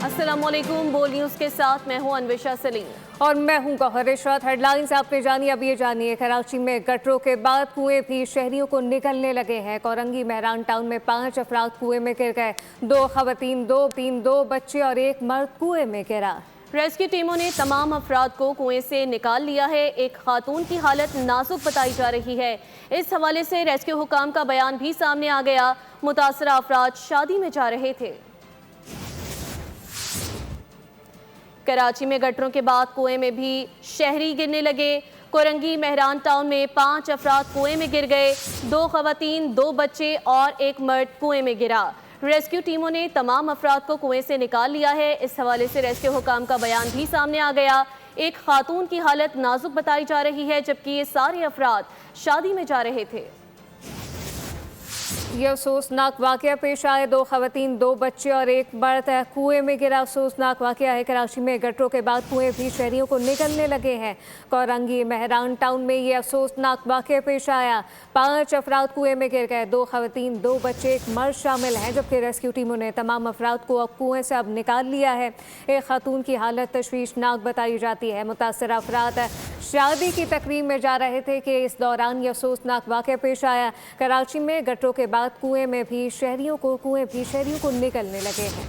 अस्सलाम वालेकुम। बोल न्यूज़ के साथ मैं हूं अन्वेशा सलीम और मैं हूं गौहर इशरत। हेडलाइंस आपने जानी, अब ये जानिए कराची में गटरों के बाद कुएं भी शहरियों को निकलने लगे हैं। कोरंगी मेहरान टाउन में 5 अफराद कुएं में गिर गए। 2 खवातीन, 2 बच्चे और 1 मर्द कुएं में गिरा। रेस्क्यू टीमों ने तमाम अफराद को कुएं से निकाल लिया है। एक खातून की हालत नाजुक बताई जा रही है। इस हवाले से रेस्क्यू हुकाम का बयान भी सामने आ गया। मुतासरा अफराद शादी में जा रहे थे। कराची में गटरों के बाद कुएं में भी शहरी गिरने लगे। कोरंगी मेहरान टाउन में 5 अफराद कुएं में गिर गए। 2 खवातीन, 2 बच्चे और 1 मर्द कुएं में गिरा। रेस्क्यू टीमों ने तमाम अफराद को कुएं से निकाल लिया है। इस हवाले से रेस्क्यू हुकाम का बयान भी सामने आ गया। एक खातून की हालत नाजुक बताई जा रही है, जबकि ये सारे अफराद शादी में जा रहे थे। ये अफसोसनाक वाक़या पेश आए। 2 खवातीन, 2 बच्चे और 1 मर्द कुएं में गिरा। अफसोसनाक वाक़या है कराची में गटरों के बाद कुएं भी शहरियों को निकलने लगे हैं। कोरंगी मेहरान टाउन में ये अफसोसनाक वाक़या पेश आया। 5 अफराद कुएं में गिर गए। 2 खवातीन, 2 बच्चे, 1 मर्द शामिल हैं, जबकि रेस्क्यू टीमों ने तमाम अफराद को अब कुएं से अब निकाल लिया है। एक खातून की हालत तशवीशनाक बताई जाती है। मुतासरा अफराद शादी की तकरीब में जा रहे थे कि इस दौरान यह अफसोसनाक वाक़या पेश आया। कराची में गटरों के बाद कुएं भी शहरियों को निकलने लगे हैं।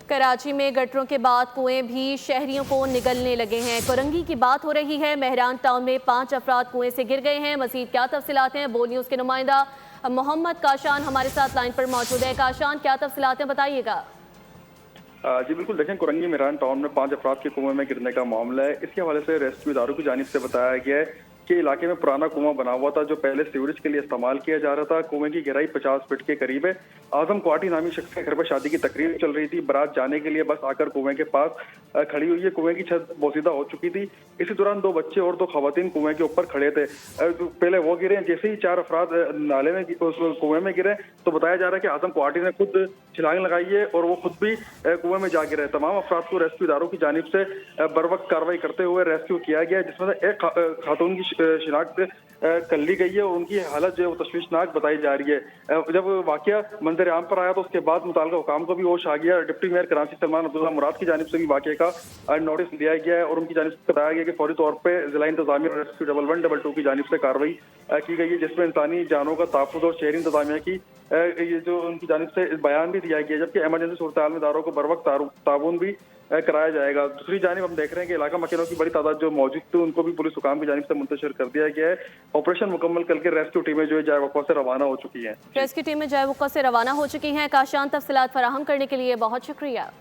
कराची में गटरों के बाद कुएं भी शहरियों को निगलने लगे हैं। कोरंगी की बात हो रही है। मेहरान टाउन में 5 अफराद कुएं से गिर गए हैं। मजीद क्या तफसीलात हैं, बोल न्यूज़ के नुमाइंदा मोहम्मद काशान हमारे साथ लाइन पर मौजूद है। काशान, क्या तफसीलात हैं, बताइएगा। जी बिल्कुल, देखें कोरंगी मेहरान टाउन में 5 अफराद के कुएं में गिरने का मामला है। इसके हवाले से रेस्क्यू इदारों की जानिब से बताया गया है कि इलाके में पुराना कुआं बना हुआ था जो पहले सीवरेज के लिए इस्तेमाल किया जा रहा था। कुएं की गहराई 50 फीट के करीब है। आजम क्वाटी नामी शख्स के घर पर शादी की तकरीब चल रही थी। बारात जाने के लिए बस आकर कुएं के पास खड़ी हुई है। कुएं की छत बोसीदा हो चुकी थी। इसी दौरान 2 बच्चे और 2 खवातीन कुएं के ऊपर खड़े थे। पहले वो गिरे। जैसे ही 4 अफराद नाले में कुएं में गिरे तो बताया जा रहा है कि आजम क्वाटी ने खुद छलांग लगाई है और वो खुद भी कुएं में जा गिरे। तमाम अफराद को रेस्क्यू इदारों की जानिब से बर वक्त कार्रवाई करते हुए रेस्क्यू किया गया, जिसमें से एक खातून की शिनाख्त कर ली गई है और उनकी हालत जो है वो तशवीशनाक बताई जा रही है। जब वाकया मंजर आम पर आया तो उसके बाद मुताल्लिका हुकाम को भी होश आ गया। डिप्टी मेयर कराची सलमान अब्दुल्ला मुराद की जानिब से भी वाकये का नोटिस लिया गया है और उनकी जानिब से बताया गया कि फौरी तौर पर जिला इंतजामिया और रेस्क्यू 1122 की जानिब से कार्रवाई की गई है, जिसमें इंसानी जानों का तहफ़्फ़ुज़ और शहरी इंतजामिया की ये जो उनकी जानिब से बयान भी दिया गया, जबकि एमरजेंसी सूरत हाल में इदारों को बर वक्त ताउन भी कराया जाएगा। दूसरी जानिब हम देख रहे हैं कि इलाका मकीनों की बड़ी तादाद जो मौजूद थी उनको भी पुलिस हुकाम की जानिब से मुंतशिर कर दिया गया है। ऑपरेशन मुकम्मल करके रेस्क्यू टीमें जो है जाए वक़्वा से रवाना हो चुकी हैं। रेस्क्यू टीमें जाए वक़्वा से रवाना हो चुकी हैं। काशान, तफसीलात फराहम करने के लिए बहुत शुक्रिया।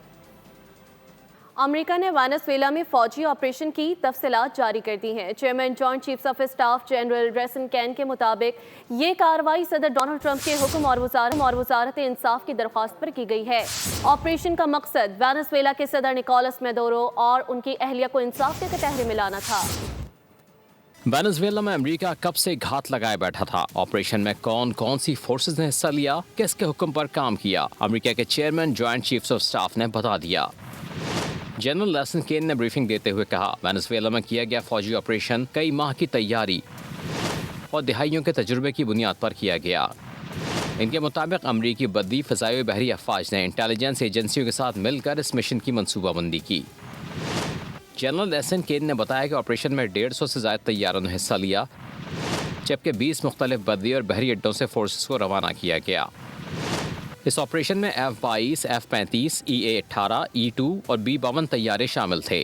अमेरिका ने वेनेजुएला में फौजी ऑपरेशन की तफसीलात जारी कर दी हैं। Chairman joint chiefs of staff general ration के मुताबिक ये कार्रवाई सदर डोनाल्ड ट्रंप के हुक्म और वजारत इंसाफ की दरख्वास्त पर की गई है। ऑपरेशन का मकसद वेनेजुएला के सदर निकोलस मैडुरो और उनकी अहलिया को इंसाफ के कटहरे में लाना था। वेनेजुएला में अमेरिका कब से घात लगाए बैठा था। ऑपरेशन में कौन कौन सी फोर्सेज ने हिस्सा लिया, किसके हुक्म पर काम किया, अमेरिका के chairman joint chiefs of staff ने बता दिया। जनरल रेसन ने ब्रीफिंग देते हुए कहा, वेनेजुएला में किया गया फौजी ऑपरेशन कई माह की तैयारी और दिहाइयों के तजुर्बे की बुनियाद पर किया गया। इनके मुताबिक अमरीकी बद्दी फ़िज़ाई बहरी अफवाज ने इंटेलिजेंस एजेंसियों के साथ मिलकर इस मिशन की मनसूबाबंदी की। जनरल रेसन ने बताया कि ऑपरेशन में 150 से ज़्यादा तैयारों ने हिस्सा लिया, जबकि 20 मुख्तलिफ बद्दी और बहरी अड्डों से फोर्सेस को रवाना किया गया। इस ऑपरेशन में F-22, F-35, EA-18, E-2 और B-52 तैयारे शामिल थे।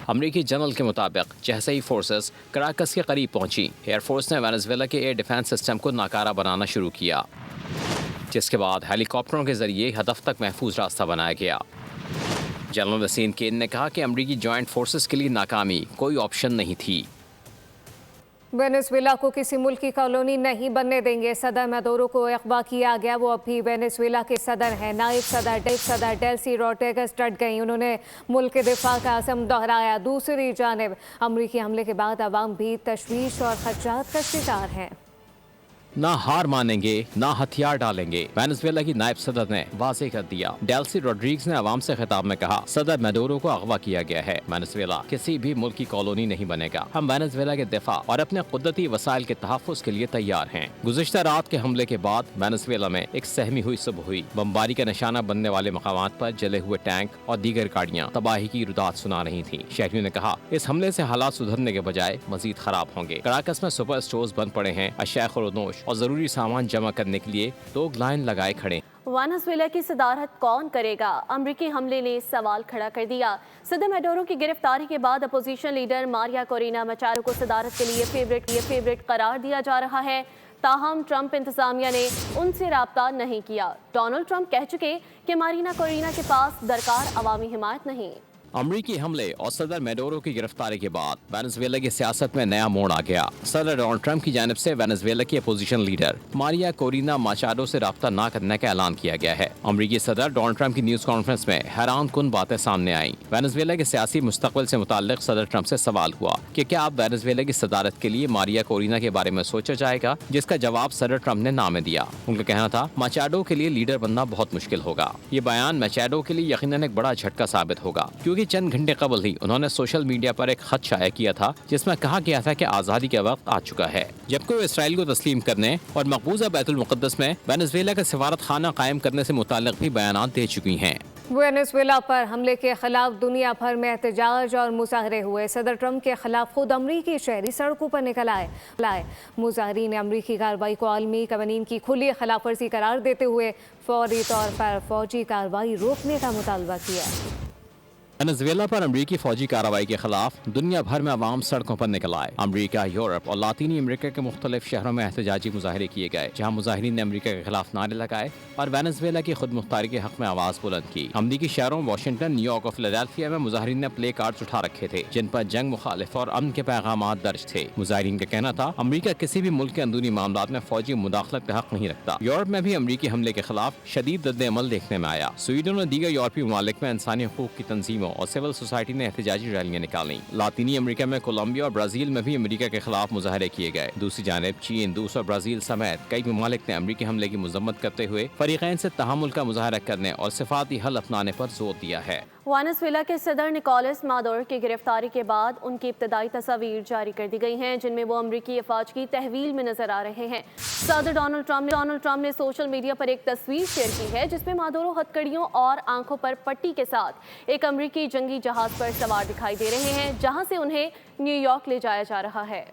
अमरीकी जनरल के मुताबिक जैसे ही फोर्सेस कराकस के करीब पहुंची, एयरफोर्स ने वेनेजुएला के एयर डिफेंस सिस्टम को नाकारा बनाना शुरू किया, जिसके बाद हेलीकॉप्टरों के जरिए हदफ तक महफूज रास्ता बनाया गया। जनरल रेसन ने कहा कि अमरीकी जॉइंट फोर्सेस के लिए नाकामी कोई ऑप्शन नहीं थी। वेनेजुएला को किसी मुल्क की कॉलोनी नहीं बनने देंगे। सदर मैडुरो को अगवा किया गया, वो अभी वेनेजुएला के सदर हैं। नायब सदर डेल्सी रोड्रिगेज डट गई। उन्होंने मुल्क के दिफा का अज़म दोहराया। दूसरी जानिब अमरीकी हमले के बाद अवाम भी तशवीश और खदशात का शिकार हैं। ना हार मानेंगे ना हथियार डालेंगे, वेनेजुएला की नायब सदर ने वाज़ेह कर दिया। डेल्सी रोड्रिग्स ने आवाम से खिताब में कहा, सदर मैडोरो को अगवा किया गया है। वेनेजुएला किसी भी मुल्क की कॉलोनी नहीं बनेगा। हम वेनेजुएला के दिफा और अपने कुदरती वसाइल के तहफ़्फ़ुज़ के लिए तैयार हैं। गुज़िश्ता रात के हमले के बाद वेनेजुएला में एक सहमी हुई सुबह हुई। बमबारी का निशाना बनने वाले मकामात पर जले हुए टैंक और दीगर गाड़ियाँ तबाही की रुदात सुना रही थी। शहरियों ने कहा, इस हमले से हालात सुधरने के बजाय मजीद खराब होंगे। कराकस में सुपर स्टोर्स बंद पड़े हैं। अशिया खुर्दनोश और जरूरी सामान जमा करने के लिए लोग लाइन लगाए खड़े। वेनेजुएला की सदारत कौन करेगा? अमरीकी हमले ने सवाल खड़ा कर दिया। सदर मैडोरो की गिरफ्तारी के बाद अपोजिशन लीडर मारिया कोरिना मचारो को सदारत के लिए फेवरेट करार दिया जा रहा है। ताहम ट्रंप इंतजामिया ने उनसे राब्ता नहीं किया। डोनाल्ड ट्रंप कह चुके कि मारिया कोरिना के पास दरकार अवामी हिमायत नहीं। अमरीकी हमले और सदर मैडोरो की गिरफ्तारी के बाद वेनेजुएला की सियासत में नया मोड़ आ गया। सदर डोनाल्ड ट्रंप की जानिब से वेनेजुएला की अपोजिशन लीडर मारिया कोरिना माचाडो से राब्ता न करने का ऐलान किया गया है। अमरीकी सदर डोनाल्ड ट्रंप की न्यूज कॉन्फ्रेंस में हैरान कुन बातें सामने आई। वेनेजुएला के सियासी मुस्तकबिल से मुताल्लिक सदर ट्रंप से सवाल हुआ कि क्या अब वेनेजुएला की सदारत के लिए मारिया कोरिना के बारे में सोचा जाएगा, जिसका जवाब सदर ट्रंप ने ना में दिया। उनका कहना था, माचाडो के लिए लीडर बनना बहुत मुश्किल होगा। ये बयान माचाडो के लिए यकीनन एक बड़ा झटका साबित होगा, क्योंकि चंद घंटे कबल ही उन्होंने सोशल मीडिया पर एक खत शाया किया था जिसमें कहा गया था कि आज़ादी का वक्त आ चुका है, जबकि वो इसराइल को तस्लीम करने और मकबूजा बैतुल मुक़द्दस में वेनेजुएला का सफारत खाना कायम करने से मुताल्लिक भी बयान दे चुकी हैं। वेनेजुएला पर हमले के खिलाफ दुनिया भर में एहतजाज और मुजाहरे हुए। सदर ट्रंप के खिलाफ खुद अमरीकी शहरी सड़कों पर निकल आए। मुजाहरीन ने अमरीकी कार्रवाई को आलमी कवानीन की खुली खिलाफ वर्जी करार देते हुए फौरी तौर पर फौजी कार्रवाई रोकने का मुतालबा किया। वेनेजुएला पर अमरीकी फौजी कार्रवाई के खिलाफ दुनिया भर में अवाम सड़कों पर निकल आए। अमरीका, यूरोप और लातीनी अमरीका के मुख्तलिफ शहरों में एहतजाजी मुजाहरे किए गए, जहाँ मुजाहिरीन ने अमरीका के खिलाफ नारे लगाए और वेनेजुएला की खुद मुख्तारी के हक में आवाज बुलंद की। अमरीकी शहरों वाशिंगटन, न्यूयॉर्क और फिलाडेल्फिया में मुजाहिरीन ने प्ले कार्ड्स उठा रखे थे जिन पर जंग मुखालिफ और अमन के पैगाम दर्ज थे। मुजाहिरीन का कहना था, अमरीका किसी भी मुल्क के अंदरूनी मामलात में फौजी मुदाखलत का हक नहीं रखता। यूरोप में भी अमरीकी हमले के खिलाफ शदीद रद्द-ए-अमल देखने में आया। स्वीडन और दीगर यूरोपीय ममालिक में इंसानी हकूक की तंजीमों और सिविल सोसाइटी ने एहतजाजी रैलियां निकाली। लातीनी अमेरिका में कोलंबिया और ब्राजील में भी अमेरिका के खिलाफ मुजाहरे किए गए। दूसरी जानिब चीन, रूस और ब्राजील समेत कई ममालिक ने अमेरिकी हमले की मजम्मत करते हुए फरीकैन से तहामुल का मुजाहरा करने और सिफाती हल अपनाने पर जोर दिया है। वेनेजुएला के सदर निकोलस मादुरो की गिरफ्तारी के बाद उनकी इब्तदाई तस्वीर जारी कर दी गई हैं, जिनमें वो अमरीकी अफवाज की तहवील में नजर आ रहे हैं। सदर डोनाल्ड ट्रंप ने सोशल मीडिया पर एक तस्वीर शेयर की है जिसमें मादुरो हथकड़ियों और आंखों पर पट्टी के साथ एक अमरीकी जंगी जहाज पर सवार दिखाई दे रहे हैं, जहां से उन्हें न्यूयॉर्क ले जाया जा रहा है।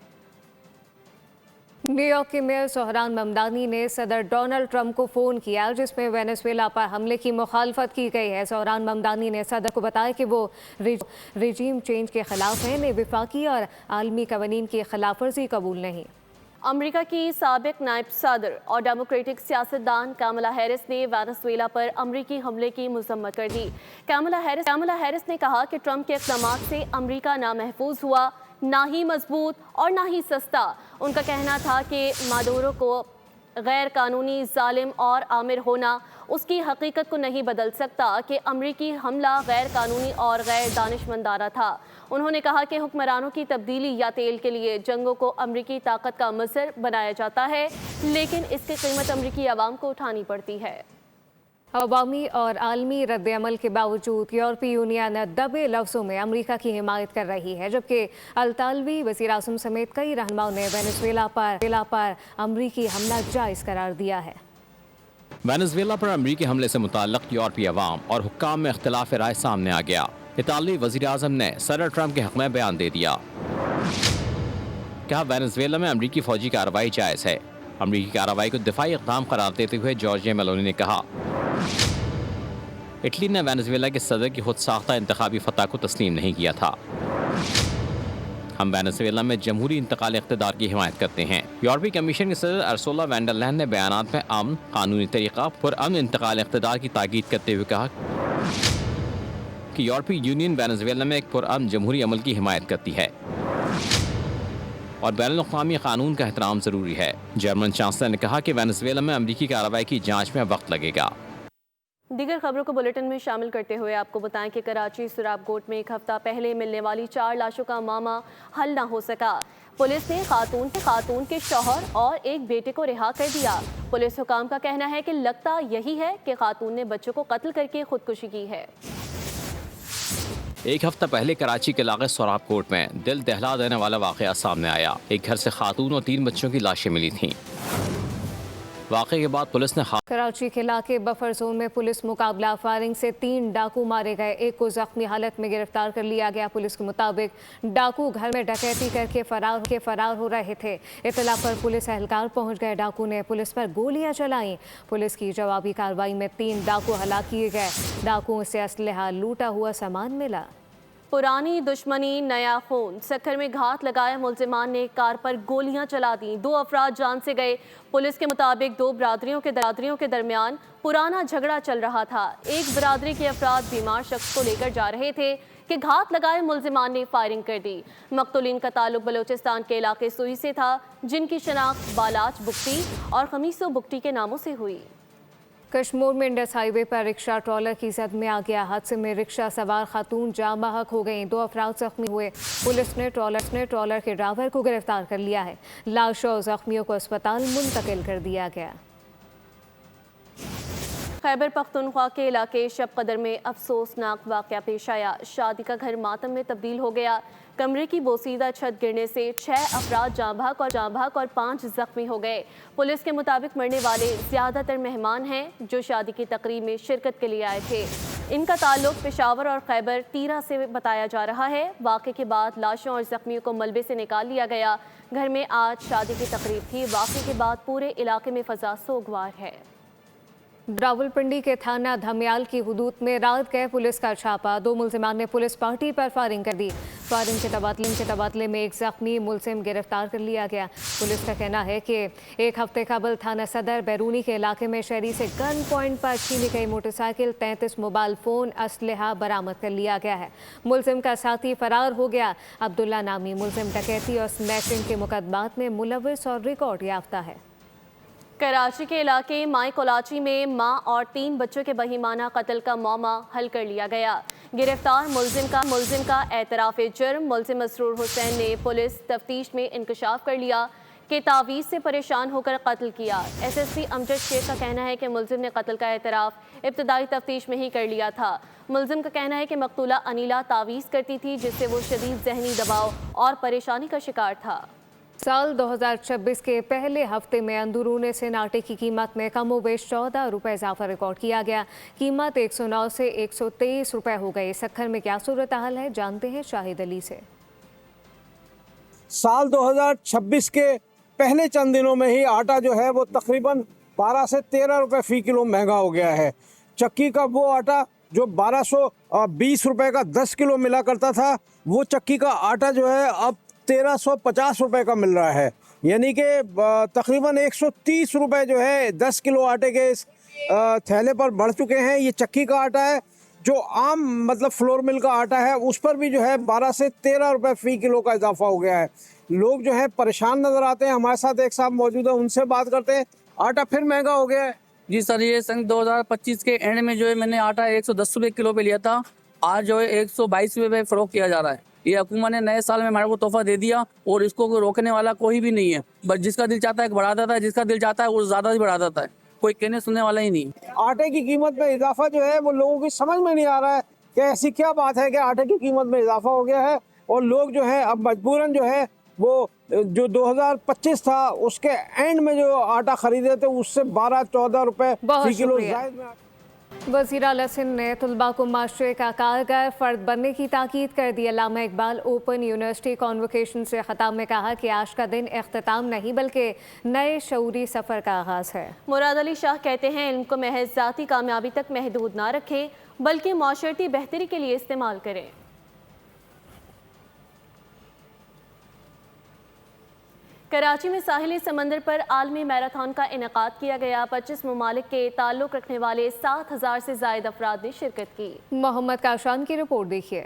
न्यूयॉर्क के मेयर सोहरान ममदानी ने सदर डोनाल्ड ट्रंप को फ़ोन किया जिसमें वेनेजुएला पर हमले की मुखालफत की गई है। सोहरान ममदानी ने सदर को बताया कि वो रिजीम चेंज के खिलाफ हैं, ने वफाकी और आलमी कवानीन की खिलाफ वर्जी कबूल नहीं। अमेरिका की साबिक नायब सदर और डेमोक्रेटिक सियासतदान कामला हैरिस ने वेनेजुएला पर अमरीकी हमले की मजम्मत कर दी। कामला हैरिस ने कहा कि ट्रंप के इक़दामात से अमरीका ना महफूज हुआ, ना ही मजबूत और ना ही सस्ता। उनका कहना था कि मादुरो को गैर कानूनी, जालिम और आमिर होना उसकी हकीकत को नहीं बदल सकता कि अमरीकी हमला गैर कानूनी और गैर दानिशमंदाना था। उन्होंने कहा कि हुक्मरानों की तब्दीली या तेल के लिए जंगों को अमरीकी ताकत का मसर बनाया जाता है, लेकिन इसकी कीमत अमरीकी आवाम को उठानी पड़ती है। अवामी और आलमी रद्द-ए-अमल के बावजूद यूरोपीय यूनियन दबे लफ्ज़ों में अमरीका की हिमायत कर रही है, जबकि अल-तालवी, वज़ीर-ए-आज़म समेत कई रहनुमाओं ने वेनेजुएला पर अमरीकी हमला जायज़ करार दिया है। वेनेजुएला पर अमरीकी हमले से मुताल्लिक़ यूरोपीय अवाम और हुक्काम में इख्तिलाफ राय सामने आ गया। इतालवी वज़ीर-ए-आज़म ने सदर ट्रंप के हक़ में बयान दे दिया। कहा, वेनेजुएला में अमरीकी फ़ौजी कार्रवाई जायज़ है। अमरीकी कार्रवाई को दिफाई इक़दाम करार देते हुए जॉर्जिया मेलोनी ने कहा, इटली ने वेनेजुएला के सदर की खुद साख्ता इंतखाबी फतह को तस्लीम नहीं किया था। हम वेनेजुएला में जमहूरी इंतकाल इक़्तिदार की हिमायत करते हैं। यूरोपीय कमीशन के सदर अर्सुला वैन डर लेयन ने बयानात में अमन, कानूनी तरीक़ा, पुरअमन इंतकाल इक़्तिदार की ताकीद करते हुए कहा कि यूरोपीय यूनियन वेनेजुएला में एक पुरअमन जमहूरी अमल की हिमायत करती है और बैनुल-अक़वामी कानून का एहतराम ज़रूरी है। जर्मन चांसलर ने कहा कि वेनेजुएला में अमरीकी कार्रवाई की जाँच में वक्त लगेगा। दीगर खबरों को बुलेटिन में शामिल करते हुए आपको बताएं कि कराची सुराबकोट में एक हफ्ता पहले मिलने वाली 4 लाशों का मामला हल न हो सका। पुलिस ने खातून के शौहर और एक बेटे को रिहा कर दिया। पुलिस हुकाम का कहना है कि लगता यही है कि खातून ने बच्चों को कत्ल करके खुदकुशी की है। एक हफ्ता पहले कराची के इलाके सोराब कोट में दिल दहला देने वाला वाकया सामने आया। एक घर से खातून और 3 बच्चों की लाशें मिली थीं। वाक़े के बाद पुलिस ने कराची के इलाके बफर जोन में पुलिस मुकाबला, फायरिंग से 3 डाकू मारे गए, एक को जख्मी हालत में गिरफ्तार कर लिया गया। पुलिस के मुताबिक डाकू घर में डकैती करके फरार हो रहे थे। इत्तला पर पुलिस एहलकार पहुंच गए। डाकू ने पुलिस पर गोलियां चलाईं। पुलिस की जवाबी कार्रवाई में 3 डाकू हलाक किए गए। डाकुओं से असलहा, लूटा हुआ सामान मिला। पुरानी दुश्मनी नया खून, सक्खर में घात लगाए मुलजिमान ने कार पर गोलियां चला दी, 2 अफराद जान से गए। पुलिस के मुताबिक 2 बरादरियों के दरमियान पुराना झगड़ा चल रहा था। एक बरादरी के अफराद बीमार शख्स को लेकर जा रहे थे कि घात लगाए मुलजिमान ने फायरिंग कर दी। मकतूलिन का ताल्लुक बलोचिस्तान के इलाके सुई से था, जिनकी शनाख्त बालाच बुगटी और खमीसो बुगटी के नामों से हुई। कश्मीर में इंडस हाईवे पर रिक्शा ट्रॉलर की जद में आ गया। हादसे में रिक्शा सवार खातून जाम बहक हो गईं, 2 अफराद जख्मी हुए। पुलिस ने ट्रॉलर के ड्राइवर को गिरफ्तार कर लिया है। लाश और जख्मियों को अस्पताल मुंतकिल कर दिया गया। खैबर पख्तूनख्वा के इलाके शब कदर में अफसोसनाक वाक़या पेश आया। शादी का घर मातम में तब्दील हो गया। कमरे की बोसीदा छत गिरने से 6 अफराद जाँ बहक और 5 जख्मी हो गए। पुलिस के मुताबिक मरने वाले ज़्यादातर मेहमान हैं जो शादी की तकरीब में शिरकत के लिए आए थे। इनका ताल्लुक पेशावर और खैबर तीरा से बताया जा रहा है। वाक़े के बाद लाशों और जख्मियों को मलबे से निकाल लिया गया। घर में आज शादी की तकरीब थी। वाक़े के बाद पूरे इलाके में फ़ज़ा सोगवार है। रावलपिंडी के थाना धमियाल की हुदूद में रात गए पुलिस का छापा। 2 मुलजिमान ने पुलिस पार्टी पर फायरिंग कर दी। फायरिंग के तबादले में एक जख्मी मुलजिम गिरफ्तार कर लिया गया। पुलिस का कहना है कि 1 हफ्ते कबल थाना सदर बैरूनी के इलाके में शहरी से गन पॉइंट पर छीनी गई मोटरसाइकिल, 33 मोबाइल फ़ोन, असलहा बरामद कर लिया गया है। मुलजिम का साथी फरार हो गया। अब्दुल्ला नामी मुलजिम डकैती और स्नैचिंग के मुकदमात में मुलव्विस और रिकॉर्ड याफ्ता है। कराची के इलाके माई कोलाची में मां और 3 बच्चों के बहीमाना कत्ल का मामला हल कर लिया गया। गिरफ्तार मुलजिम का एतराफ़ जुर्म मुलजिम मसरूर हुसैन ने पुलिस तफ्तीश में इंकशाफ कर लिया कि तावीज़ से परेशान होकर कत्ल किया। SSP अमजद शेख का कहना है कि मुलजिम ने कत्ल का एतराफ़ इब्तदाई तफ्तीश में ही कर लिया था। मुलजिम का कहना है कि मकतूला अनीला तावीज़ करती थी, जिससे वो शदीद जहनी दबाव और परेशानी का शिकार था। साल 2026 के पहले हफ्ते में अंदरूनी सिंध आटे की कीमत में कम व बेश 14 रुपये इजाफा रिकॉर्ड किया गया। कीमत 109 से 123 रुपये हो गई। सक्खर में क्या सूरत हाल है, जानते हैं शाहिद अली से। साल 2026 के पहले चंद दिनों में ही आटा जो है वो तकरीबन 12 से 13 रुपये फ़ी किलो महंगा हो गया है। चक्की का वो आटा जो 1220 रुपये का 10 किलो मिला करता था, वो चक्की का आटा जो है अब 1350 रुपये का मिल रहा है। यानी कि तकरीबन 130 रुपये जो है 10 किलो आटे के इस थैले पर बढ़ चुके हैं। ये चक्की का आटा है। जो आम मतलब फ्लोर मिल का आटा है उस पर भी जो है 12 से 13 रुपये फ़ी किलो का इजाफा हो गया है। लोग जो है परेशान नज़र आते हैं। हमारे साथ एक साहब मौजूद है, उनसे बात करते हैं। आटा फिर महंगा हो गया है? जी सर, ये सन 2025 के एंड में जो है मैंने आटा 110 रुपये किलो पे लिया था, आज जो है 122 रुपये पे फ़रोख्त किया जा रहा है। ये हुकूमत ने नए साल में हमारे को तोहफा दे दिया और इसको कोई रोकने वाला कोई भी नहीं है। बस जिसका दिल चाहता है बढ़ा देता है, जिसका दिल चाहता है वो ज़्यादा ही बढ़ा देता है, कोई कहने सुनने वाला ही नहीं। आटे की कीमत में इजाफा जो है वो लोगों की समझ में नहीं आ रहा है कि ऐसी क्या बात है कि आटे की कीमत में इजाफा हो गया है और लोग जो है अब मजबूरन जो है वो जो 2025 था उसके एंड में जो आटा खरीदे थे उससे 12-14 रुपये फ़ी किलो ज़ायद में। वज़ीर आला सिंध ने तलबा को माशरे का कारगर फ़र्द बनने की ताकीद कर दी। अल्लामा इकबाल ओपन यूनिवर्सिटी कॉन्वोकेशन से ख़िताब में कहा कि आज का दिन इख्तिताम नहीं बल्कि नए शऊरी सफ़र का आगाज़ है। मुराद अली शाह कहते हैं इल्म को महज ज़ाती कामयाबी तक महदूद ना रखें बल्कि माशरती बेहतरी के लिए इस्तेमाल करें। कराची में साहिली समंदर पर आलमी मैराथन का इनेकाद किया गया। 25 ममालिक के ताल्लुक रखने वाले 7,000 से ज़ायद अफराद ने शिरकत की। मोहम्मद काशान की रिपोर्ट देखिए।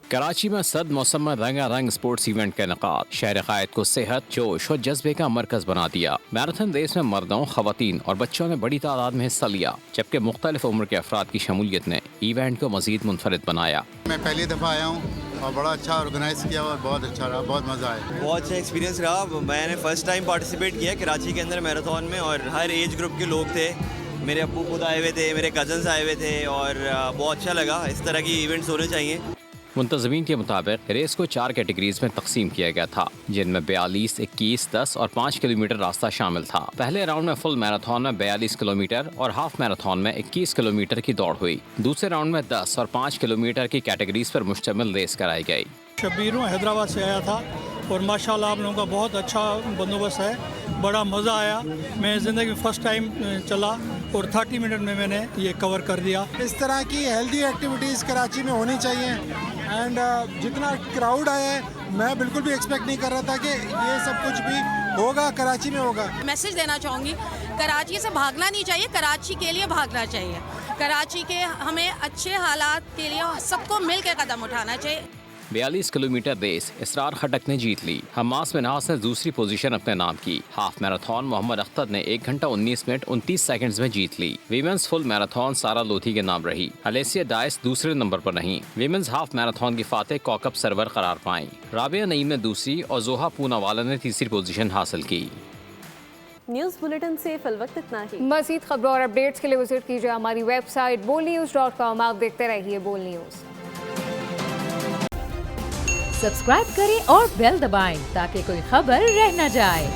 कराची में सर्द मौसम में रंगारंग स्पोर्ट्स इवेंट का इनेकाद शहर कायद को सेहत, जोश और जज्बे का मरकज बना दिया। मैराथन रेस में मर्दों, खवातीन और बच्चों ने बड़ी तादाद में हिस्सा लिया, जबकि मुख्तलिफ उम्र के अफराद की शमूलियत ने इवेंट को मजीद मुनफरिद बनाया। मैं पहली दफ़ा आया हूँ اور بڑا اچھا آرگنائز کیا اور بہت اچھا رہا, بہت مزہ آیا. بہت اچھا ایکسپیرینس رہا. میں نے فرسٹ ٹائم پارٹیسپیٹ کیا کراچی کے اندر میراتھن میں, اور ہر ایج گروپ کے لوگ تھے. میرے ابو خود آئے ہوئے تھے, میرے کزنس آئے ہوئے تھے, اور بہت اچھا لگا. اس طرح کی ایونٹس ہونے چاہیے. منتظمین کے مطابق ریس کو 4 کیٹیگریز میں تقسیم کیا گیا تھا, جن میں 42, 21, 10 اور 5 کلومیٹر راستہ شامل تھا. پہلے راؤنڈ میں فل میراتھن میں 42 کلومیٹر اور ہاف میراتھن میں 21 کلومیٹر کی دوڑ ہوئی. دوسرے راؤنڈ میں 10 اور 5 کلومیٹر کی کیٹیگریز پر مشتمل ریس کرائی گئی. شبیر ہوں, حیدرآباد سے آیا تھا, اور ماشاءاللہ آپ لوگوں کا بہت اچھا بندوبست ہے, بڑا مزہ آیا. میں زندگی میں فرسٹ ٹائم چلا اور 30 منٹ میں نے یہ کور کر دیا. اس طرح کی ہیلدی ایکٹیویٹیز کراچی میں ہونی چاہیے, اینڈ جتنا کراؤڈ آیا ہے میں بالکل بھی ایکسپیکٹ نہیں کر رہا تھا کہ یہ سب کچھ بھی ہوگا کراچی میں ہوگا. میسج دینا چاہوں گی, کراچی سے بھاگنا نہیں چاہیے, کراچی کے لیے بھاگنا چاہیے. کراچی کے ہمیں اچھے حالات کے لیے سب کو مل کے قدم اٹھانا چاہیے. 42 کلومیٹر ریس اسرار خٹک نے جیت لی. حماس منہاس نے دوسری پوزیشن اپنے نام کی. ہاف میراتھن محمد اختر نے 1 گھنٹہ 19 منٹ 29 سیکنڈز میں جیت لی. ویمنز فل میراتھن سارا لوتھی کے نام رہی. الیسیا ڈائس دوسرے نمبر پر رہیں. ویمنز ہاف میراتھن کی فاتح کوکب سرور قرار پائیں. رابعہ نعیم نے دوسری اور زوہا پوناوالا نے تیسری پوزیشن حاصل کی. نیوز بلیٹن سے فی الوقت اتنا ہی. مزید خبروں اور اپڈیٹس کے لیے وزٹ کیجیے ہماری ویب سائٹ bolnews.com. آپ دیکھتے رہیے بول نیوز. سبسکرائب کریں اور بیل دبائیں تاکہ کوئی خبر رہ نہ جائے.